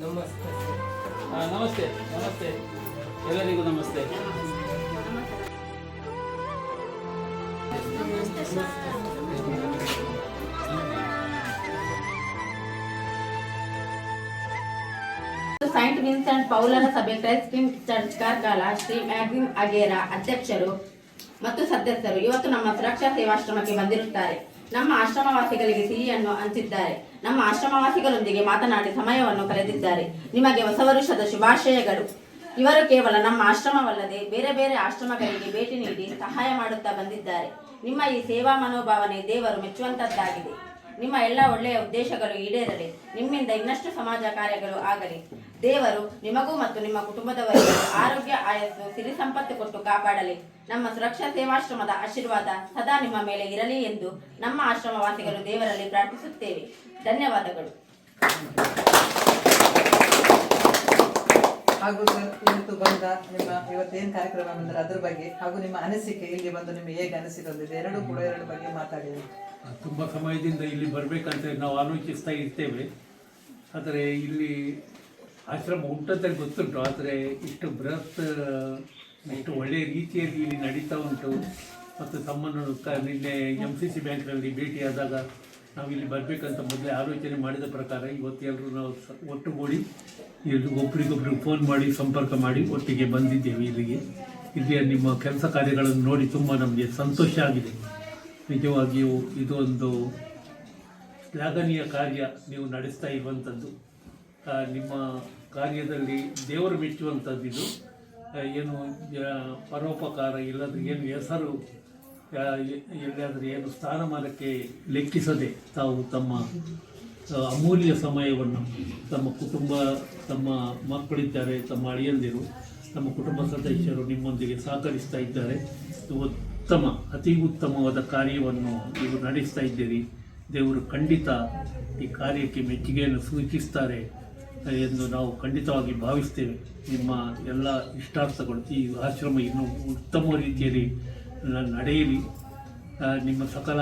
ನಮಸ್ತೆ. ನಮಸ್ತೆ ನಮಸ್ತೆ ಎಲ್ಲರಿಗೂ ನಮಸ್ತೆ. ಸೈಂಟ್ ವಿನ್ಸೆಂಟ್ ಪೌಲರ ಸಭೆ Christ king church Karkala Shri ಮ್ಯಾಗ್ವಿನ್ ಅಗೇರಾ ಅಧ್ಯಕ್ಷರು ಮತ್ತು ಸದಸ್ಯರು ಇವತ್ತು ನಮ್ಮ ಸುರಕ್ಷಾ ಸೇವಾಶ್ರಮಕ್ಕೆ ಬಂದಿರುತ್ತಾರೆ. ನಮ್ಮ ಆಶ್ರಮವಾಸಿಗಳಿಗೆ ಸಿಹಿಯನ್ನು ಹಂಚಿದ್ದಾರೆ. ನಮ್ಮ ಆಶ್ರಮವಾಸಿಗಳೊಂದಿಗೆ ಮಾತನಾಡಿ ಸಮಯವನ್ನು ಕಳೆದಿದ್ದಾರೆ. ನಿಮಗೆ ಹೊಸ ವರುಷದ ಶುಭಾಶಯಗಳು. ಇವರು ಕೇವಲ ನಮ್ಮ ಆಶ್ರಮವಲ್ಲದೆ ಬೇರೆ ಬೇರೆ ಆಶ್ರಮಗಳಿಗೆ ಭೇಟಿ ನೀಡಿ ಸಹಾಯ ಮಾಡುತ್ತಾ ಬಂದಿದ್ದಾರೆ. ನಿಮ್ಮ ಈ ಸೇವಾ ಮನೋಭಾವನೆ ದೇವರು ಮೆಚ್ಚುವಂತದ್ದಾಗಿದೆ. ನಿಮ್ಮ ಎಲ್ಲ ಒಳ್ಳೆಯ ಉದ್ದೇಶಗಳು ಈಡೇರಲಿ. ನಿಮ್ಮಿಂದ ಇನ್ನಷ್ಟು ಸಮಾಜ ಕಾರ್ಯಗಳು ಆಗಲಿ. ದೇವರು ನಿಮಗೂ ಮತ್ತು ನಿಮ್ಮ ಕುಟುಂಬದವರಿಗೂ ಆರೋಗ್ಯ, ಆಯಸ್ಸು, ಸಿರಿ ಸಂಪತ್ತು ಕೊಟ್ಟು ಕಾಪಾಡಲಿ. ನಮ್ಮ ಸುರಕ್ಷಾ ಸೇವಾಶ್ರಮದ ಆಶೀರ್ವಾದ ಸದಾ ನಿಮ್ಮ ಮೇಲೆ ಇರಲಿ ಎಂದು ನಮ್ಮ ಆಶ್ರಮವಾಸಿಗಳು ದೇವರಲ್ಲಿ ಪ್ರಾರ್ಥಿಸುತ್ತೇವೆ. ಧನ್ಯವಾದಗಳು. ಹಾಗೂ ಸರ್, ಇವತ್ತು ಬಂದ ನಿಮ್ಮ ಇವತ್ತೇನು ಕಾರ್ಯಕ್ರಮ ಬಂದರೆ ಅದ್ರ ಬಗ್ಗೆ ಹಾಗೂ ನಿಮ್ಮ ಅನಿಸಿಕೆ, ಇಲ್ಲಿ ಬಂದು ನಿಮಗೆ ಹೇಗೆ ಅನಿಸಿಕೊಂಡಿದೆ ಎರಡು ಬಗ್ಗೆ ಮಾತಾಡಿ. ತುಂಬ ಸಮಯದಿಂದ ಇಲ್ಲಿ ಬರಬೇಕಂತ ನಾವು ಆಲೋಚಿಸ್ತಾ ಇರ್ತೇವೆ. ಆದರೆ ಇಲ್ಲಿ ಆಶ್ರಮ ಉಂಟಂತ ಗೊತ್ತುಂಟು, ಆದರೆ ಇಷ್ಟು ಬೃಹತ್ ಇಷ್ಟು ಒಳ್ಳೆಯ ರೀತಿಯಲ್ಲಿ ಇಲ್ಲಿ ನಡೀತಾ ಉಂಟು. ಮತ್ತು ತಮ್ಮನ್ನು ನಿನ್ನೆ MCC ಬ್ಯಾಂಕ್ನಲ್ಲಿ ಭೇಟಿಯಾದಾಗ ನಾವು ಇಲ್ಲಿ ಬರಬೇಕಂತ ಮೊದಲೇ ಆಲೋಚನೆ ಮಾಡಿದ ಪ್ರಕಾರ ಇವತ್ತು ಎಲ್ಲರೂ ನಾವು ಒಟ್ಟುಗೂಡಿ ಒಬ್ರಿಗೊಬ್ರಿಗೆ ಫೋನ್ ಮಾಡಿ ಸಂಪರ್ಕ ಮಾಡಿ ಒಟ್ಟಿಗೆ ಬಂದಿದ್ದೇವೆ ಇಲ್ಲಿಗೆ. ಇಲ್ಲಿ ನಿಮ್ಮ ಕೆಲಸ ಕಾರ್ಯಗಳನ್ನು ನೋಡಿ ತುಂಬ ನಮಗೆ ಸಂತೋಷ ಆಗಿದೆ. ನಿಜವಾಗಿಯೂ ಇದು ಒಂದು ಶ್ಲಾಘನೀಯ ಕಾರ್ಯ ನೀವು ನಡೆಸ್ತಾ ಇರುವಂಥದ್ದು. ನಿಮ್ಮ ಕಾರ್ಯದಲ್ಲಿ ದೇವರು ಮೆಚ್ಚುವಂಥದ್ದು. ಇದು ಏನು ಪರೋಪಕಾರ ಇಲ್ಲದ್ರೆ ಏನು ಹೆಸರು ಎಲ್ಲಾದರೂ ಏನು ಸ್ಥಾನಮಾನಕ್ಕೆ ಲೆಕ್ಕಿಸದೆ ತಾವು ತಮ್ಮ ಅಮೂಲ್ಯ ಸಮಯವನ್ನು ತಮ್ಮ ಕುಟುಂಬ, ತಮ್ಮ ಮಕ್ಕಳಿದ್ದಾರೆ, ತಮ್ಮ ಅಳಿಯಂದಿರು, ನಮ್ಮ ಕುಟುಂಬ ಸದಸ್ಯರು ನಿಮ್ಮೊಂದಿಗೆ ಸಹಕರಿಸ್ತಾ ಇದ್ದಾರೆ. ಉತ್ತಮ, ಅತಿ ಉತ್ತಮವಾದ ಕಾರ್ಯವನ್ನು ನೀವು ನಡೆಸ್ತಾ ಇದ್ದೀರಿ. ದೇವರು ಖಂಡಿತ ಈ ಕಾರ್ಯಕ್ಕೆ ಮೆಚ್ಚುಗೆಯನ್ನು ಸೂಚಿಸ್ತಾರೆ ಎಂದು ನಾವು ಖಂಡಿತವಾಗಿ ಭಾವಿಸ್ತೇವೆ. ನಿಮ್ಮ ಎಲ್ಲ ಇಷ್ಟಾರ್ಥಗಳು ಈ ಆಶ್ರಮ ಇನ್ನೂ ಉತ್ತಮ ರೀತಿಯಲ್ಲಿ ನಡೆಯಲಿ. ನಿಮ್ಮ ಸಕಲ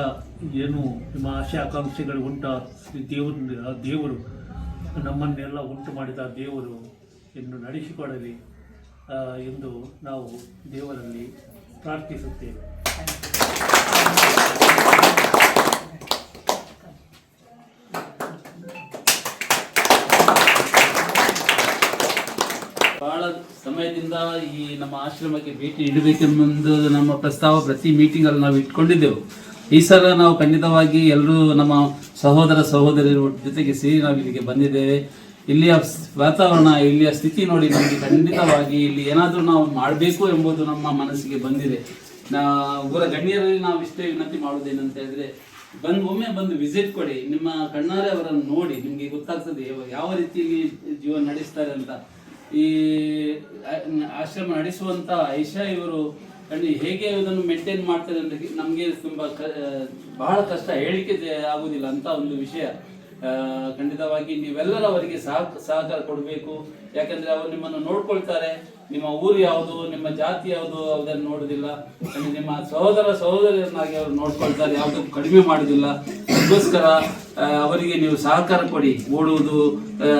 ಏನು ನಿಮ್ಮ ಆಶೆ ಆಕಾಂಕ್ಷೆಗಳು ಉಂಟ ದೇವರು ನಮ್ಮನ್ನೆಲ್ಲ ಉಂಟು ಮಾಡಿದ ದೇವರು ಇನ್ನು ನಡೆಸಿಕೊಡಲಿ ಎಂದು ನಾವು ದೇವರಲ್ಲಿ ಪ್ರಾರ್ಥಿಸುತ್ತೇವೆ. ಬಹಳ ಸಮಯದಿಂದ ಈ ನಮ್ಮ ಆಶ್ರಮಕ್ಕೆ ಭೇಟಿ ನೀಡಬೇಕೆಂಬುದು ನಮ್ಮ ಪ್ರಸ್ತಾವ ಪ್ರತಿ ಮೀಟಿಂಗಲ್ಲಿ ನಾವು ಇಟ್ಕೊಂಡಿದ್ದೆವು. ಈ ಸಲ ನಾವು ಖಂಡಿತವಾಗಿ ಎಲ್ಲರೂ ನಮ್ಮ ಸಹೋದರಿಯರ ಜೊತೆಗೆ ಸೇರಿ ನಾವು ಇಲ್ಲಿಗೆ ಬಂದಿದ್ದೇವೆ. ಇಲ್ಲಿಯ ವಾತಾವರಣ, ಇಲ್ಲಿಯ ಸ್ಥಿತಿ ನೋಡಿ ನಮಗೆ ಖಂಡಿತವಾಗಿ ಇಲ್ಲಿ ಏನಾದರೂ ನಾವು ಮಾಡಬೇಕು ಎಂಬುದು ನಮ್ಮ ಮನಸ್ಸಿಗೆ ಬಂದಿದೆ. ಊರ ಗಣ್ಯರಲ್ಲಿ ನಾವು ಇಷ್ಟೇ ವಿನಂತಿ ಮಾಡುವುದೇನಂತ ಹೇಳಿದ್ರೆ, ಒಮ್ಮೆ ಬಂದು ವಿಸಿಟ್ ಕೊಡಿ, ನಿಮ್ಮ ಕಣ್ಣಾರೆ ಅವರನ್ನು ನೋಡಿ, ನಿಮಗೆ ಗೊತ್ತಾಗ್ತದೆ ಯಾವ ರೀತಿಯಲ್ಲಿ ಜೀವನ ನಡೆಸ್ತಾರೆ ಅಂತ. ಈ ಆಶ್ರಮ ನಡೆಸುವಂಥ ಐಷಾ ಇವರು ಹೇಗೆ ಇದನ್ನು ಮೇಂಟೈನ್ ಮಾಡ್ತಾರೆ ಅಂತ ನಮಗೆ ತುಂಬ ಬಹಳ ಕಷ್ಟ, ಹೇಳಿಕೆ ಆಗುವುದಿಲ್ಲ ಅಂತ ಒಂದು ವಿಷಯ. ಖಂಡಿತವಾಗಿ ನೀವೆಲ್ಲರೂ ಅವರಿಗೆ ಸಹಕಾರ ಕೊಡಬೇಕು. ಯಾಕಂದರೆ ಅವರು ನಿಮ್ಮನ್ನು ನೋಡ್ಕೊಳ್ತಾರೆ. ನಿಮ್ಮ ಊರು ಯಾವುದು, ನಿಮ್ಮ ಜಾತಿ ಯಾವುದು ಅದನ್ನು ನೋಡೋದಿಲ್ಲ. ನಿಮ್ಮ ಸಹೋದರನಾಗಿ ಅವರು ನೋಡ್ಕೊಳ್ತಾರೆ, ಯಾವುದಕ್ಕೂ ಕಡಿಮೆ ಮಾಡೋದಿಲ್ಲ. ಅದಕ್ಕೋಸ್ಕರ ಅವರಿಗೆ ನೀವು ಸಹಕಾರ ಕೊಡಿ. ಓಡುವುದು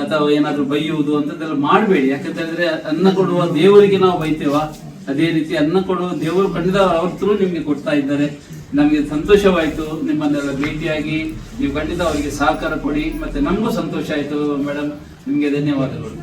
ಅಥವಾ ಏನಾದರೂ ಬೈಯುವುದು ಅಂಥದ್ದೆಲ್ಲ ಮಾಡಬೇಡಿ. ಯಾಕಂತೇಳಿದ್ರೆ ಅನ್ನ ಕೊಡುವ ದೇವರಿಗೆ ನಾವು ಬೈತೇವ, ಅದೇ ರೀತಿ ಅನ್ನ ಕೊಡುವ ದೇವರು ಖಂಡಿತ ಅವ್ರ ಥ್ರೂ ನಿಮಗೆ ಕೊಡ್ತಾ ಇದ್ದಾರೆ. ನಮಗೆ ಸಂತೋಷವಾಯಿತು ನಿಮ್ಮನ್ನೆಲ್ಲ ಭೇಟಿಯಾಗಿ. ನೀವು ಖಂಡಿತ ಅವರಿಗೆ ಸಹಕಾರ ಕೊಡಿ. ಮತ್ತೆ ನಮಗೂ ಸಂತೋಷ ಆಯಿತು ಮೇಡಮ್, ನಿಮಗೆ ಧನ್ಯವಾದಗಳು.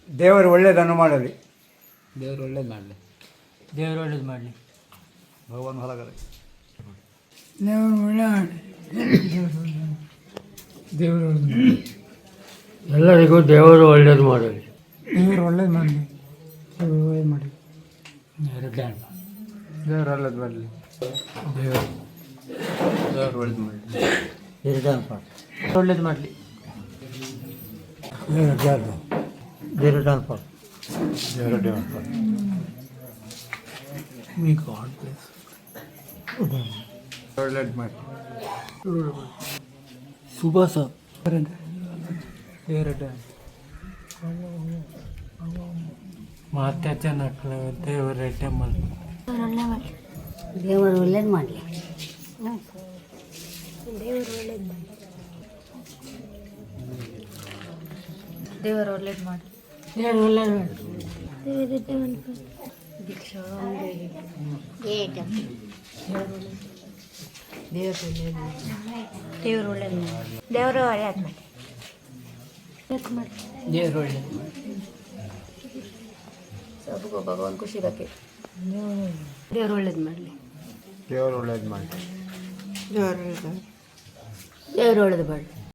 ದೇವರು ಒಳ್ಳೆಯದನ್ನು ಮಾಡಲಿ. ದೇವರು ಒಳ್ಳೇದು ಮಾಡಲಿ. ದೇವರು ಒಳ್ಳೇದು ಮಾಡಲಿ. ಭಗವಾನ್ ಹೊಲಗಡೆ ದೇವರು ಒಳ್ಳೆ ಮಾಡಲಿ. ದೇವರು ಎಲ್ಲರಿಗೂ ದೇವರು ಒಳ್ಳೇದು ಮಾಡಲಿ. ದೇವ್ರು ಒಳ್ಳೇದು ಮಾಡಲಿ. ಒಳ್ಳೇದು ಮಾಡಿ. ದೇವ್ರು ಒಳ್ಳೇದು ಮಾಡಲಿ. ದೇವ್ರು ಒಳ್ಳೇದು ಮಾಡಲಿ. ಒಳ್ಳೇದು ಮಾಡಲಿ. ಒಳ್ಳೇದು ಮಾಡಿ. ಸುಭಾಸ ಮತ್ತೆ ಚೆನ್ನಾಗಿ ದೇವರ ಟೆಂಪಲ್. ದೇವರು ಒಳ್ಳೇದು ಮಾಡಲಿ. ದೇವರು ಒಳ್ಳೇದು ಮಾಡಿ. ದೇವರು ಒಳ್ಳೇದು ಮಾಡಿ. ದೇವರು ಒಳ್ಳೇದು ಮಾಡಿ. ದೇವರು ಒಳ್ಳೇದು ಮಾಡಿ. ದೇವ್ರು ಒಳ್ಳೇದು. सबको भगवान खुशी रखे. ದೇವರು ಒಳ್ಳೇದು ಮಾಡಲಿ. ದೇವರು ಒಳ್ಳೇದು ಮಾಡಿ. ದೇವರು ಒಳ್ಳೇದು ಮಾಡಿ.